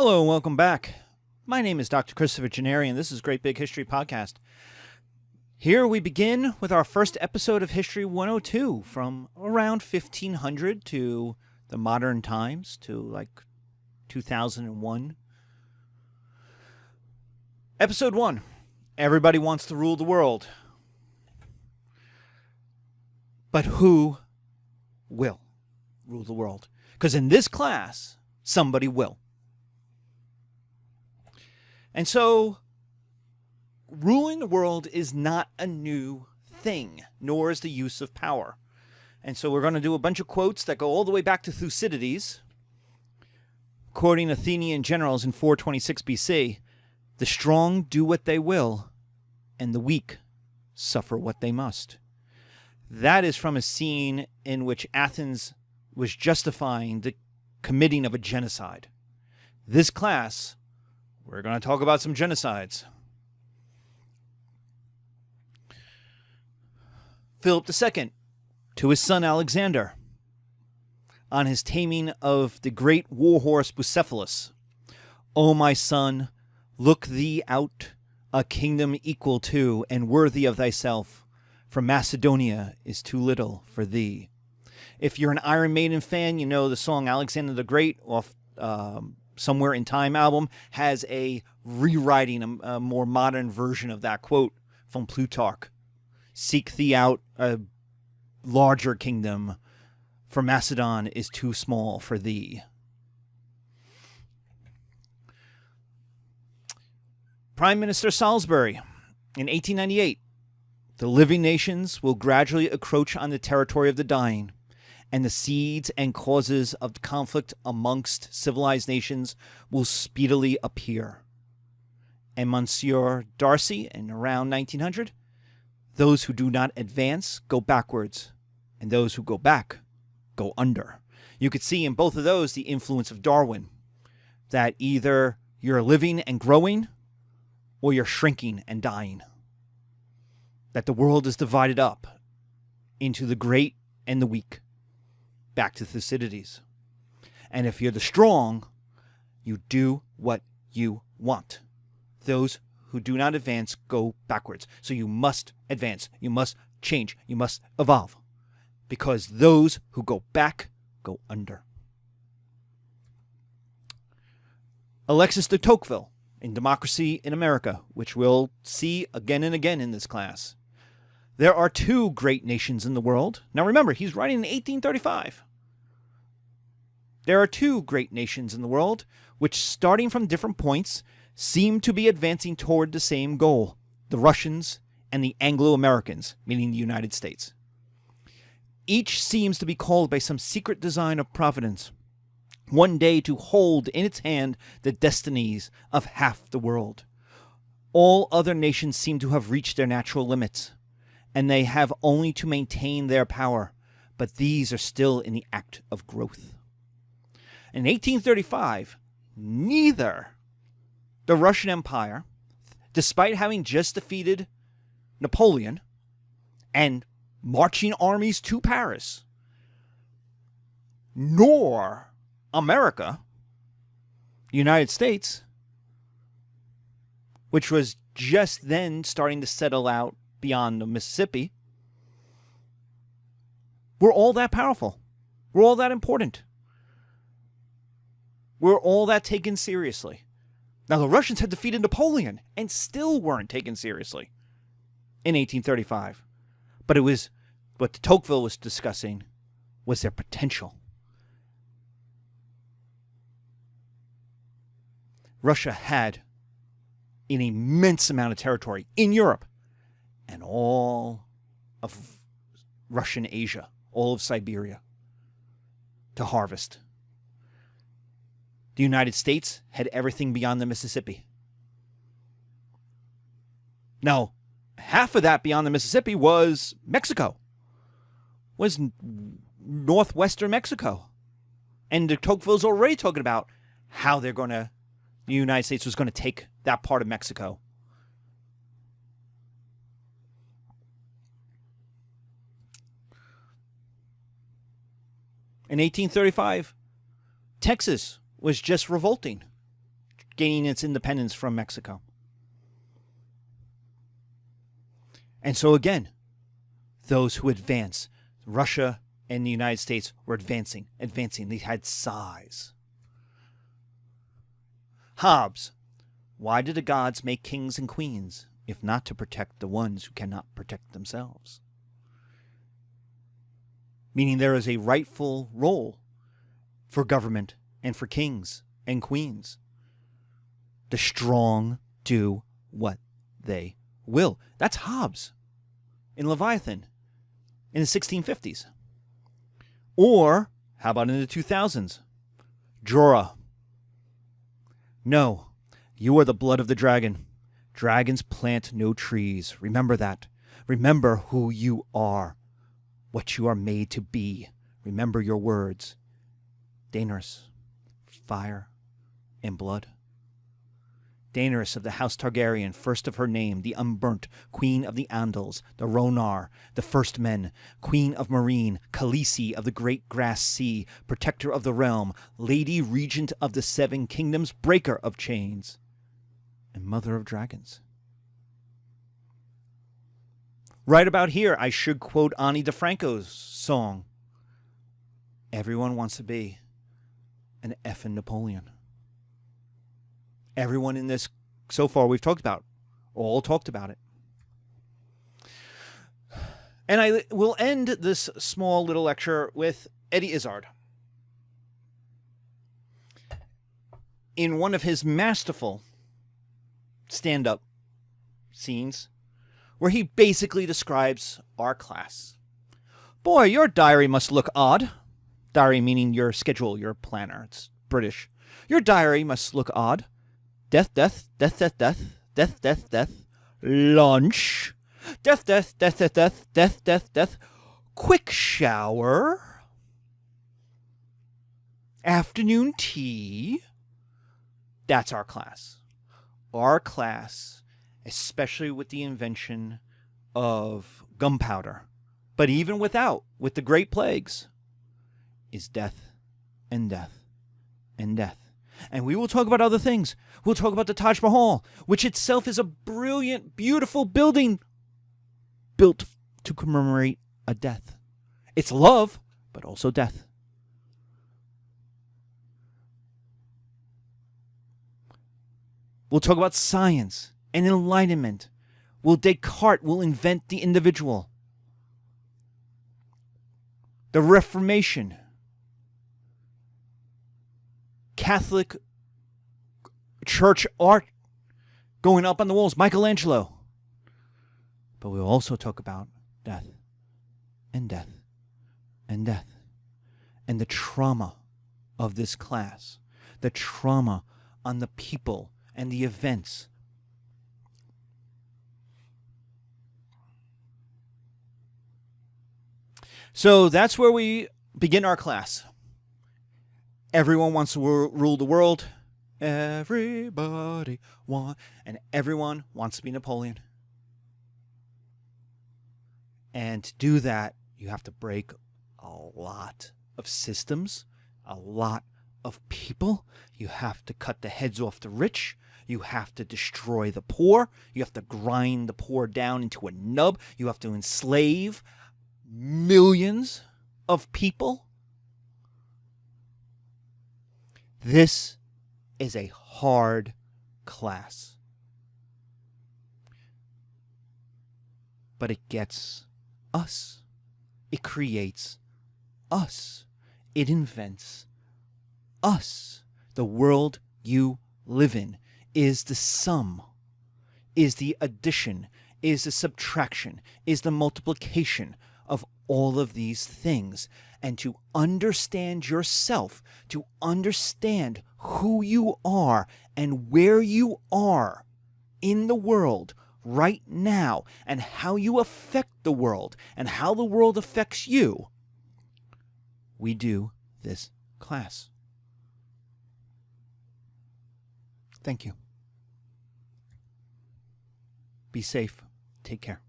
Hello and welcome back. My name is Dr. Christopher Gennari, and this is Great Big History Podcast. Here we begin with our first episode of History 102 from around 1500 to the modern times to like 2001. Episode 1. Everybody wants to rule the world. But who will rule the world? Because in this class, somebody will. And so, ruling the world is not a new thing, nor is the use of power. And so we're going to do a bunch of quotes that go all the way back to Thucydides, quoting Athenian generals in 426 BC, "The strong do what they will, and the weak suffer what they must." That is from a scene in which Athens was justifying the committing of a genocide. This class, we're going to talk about some genocides. Philip II, to his son Alexander, on his taming of the great warhorse Bucephalus. "O my son, look thee out a kingdom equal to and worthy of thyself, for Macedonia is too little for thee." If you're an Iron Maiden fan, you know the song Alexander the Great off Somewhere in Time album has a rewriting, a more modern version of that quote from Plutarch. "Seek thee out a larger kingdom, for Macedon is too small for thee." Prime Minister Salisbury in 1898. "The living nations will gradually encroach on the territory of the dying, and the seeds and causes of conflict amongst civilized nations will speedily appear." And Monsieur Darcy in around 1900, "Those who do not advance go backwards, and those who go back go under." You could see in both of those the influence of Darwin, that either you're living and growing, or you're shrinking and dying. That the world is divided up into the great and the weak. Back to Thucydides. "And if you're the strong, you do what you want. Those who do not advance go backwards." So you must advance. You must change. You must evolve. Because those who go back go under. Alexis de Tocqueville in Democracy in America, which we'll see again and again in this class. "There are two great nations in the world." Now remember, he's writing in 1835. "There are two great nations in the world, which, starting from different points, seem to be advancing toward the same goal, the Russians and the Anglo-Americans," meaning the United States. "Each seems to be called by some secret design of Providence, one day to hold in its hand the destinies of half the world. All other nations seem to have reached their natural limits, and they have only to maintain their power, but these are still in the act of growth." In 1835, neither the Russian Empire, despite having just defeated Napoleon and marching armies to Paris, nor America, the United States, which was just then starting to settle out beyond the Mississippi, we're all that powerful. We're all that important. We're all that taken seriously. Now, the Russians had defeated Napoleon and still weren't taken seriously in 1835. But it was what Tocqueville was discussing was their potential. Russia had an immense amount of territory in Europe and all of Russian Asia, all of Siberia, to harvest. The United States had everything beyond the Mississippi. Now, half of that beyond the Mississippi was Mexico, was northwestern Mexico. And Tocqueville's already talking about how the United States was going to take that part of Mexico. In 1835, Texas was just revolting. gaining its independence from Mexico. And so again, those who advance, Russia and the United States were advancing. They had size. Hobbes. Why did the gods make kings and queens, if not to protect the ones who cannot protect themselves? Meaning there is a rightful role for government and for kings and queens. The strong do what they will. That's Hobbes in Leviathan in the 1650s. Or, how about in the 2000s? Jorah. No, you are the blood of the dragon. Dragons plant no trees. Remember that. Remember who you are, what you are made to be. Remember your words. Daenerys, fire and blood. Daenerys of the House Targaryen, first of her name, the unburnt, queen of the Andals, the Rhonar, the first men, queen of Meereen, Khaleesi of the great grass sea, protector of the realm, lady regent of the seven kingdoms, breaker of chains, and mother of dragons. Right about here, I should quote Ani DeFranco's song, "Everyone wants to be an effing Napoleon." Everyone in this, so far we've talked about, all talked about it. And I will end this small little lecture with Eddie Izzard. In one of his masterful stand-up scenes, where he basically describes our class. Boy, your diary must look odd. Diary meaning your schedule, your planner. It's British. Your diary must look odd. Death, death, death, death, death, death, death, death, lunch, death, death, death, death, death, death, death, death, quick shower, afternoon tea. That's our class. Our class, especially with the invention of gunpowder, but even without, with the Great Plagues, is death and death and death. And we will talk about other things. We'll talk about the Taj Mahal, which itself is a brilliant, beautiful building built to commemorate a death. It's love, but also death. We'll talk about science and enlightenment. Descartes will invent the individual. The Reformation. Catholic church art going up on the walls, Michelangelo. But we'll also talk about death and death and death and the trauma of this class, the trauma on the people and the events. So that's where we begin our class. Everyone wants to rule the world. Everybody wants, and everyone wants to be Napoleon. And to do that, you have to break a lot of systems, a lot of people. You have to cut the heads off the rich. You have to destroy the poor. You have to grind the poor down into a nub. You have to enslave millions of people. This is a hard class. But it gets us. It creates us. It invents us. The world you live in is the sum, is the addition, is the subtraction, is the multiplication of all of these things. And to understand yourself, to understand who you are and where you are in the world right now, and how you affect the world and how the world affects you, we do this class. Thank you. Be safe. Take care.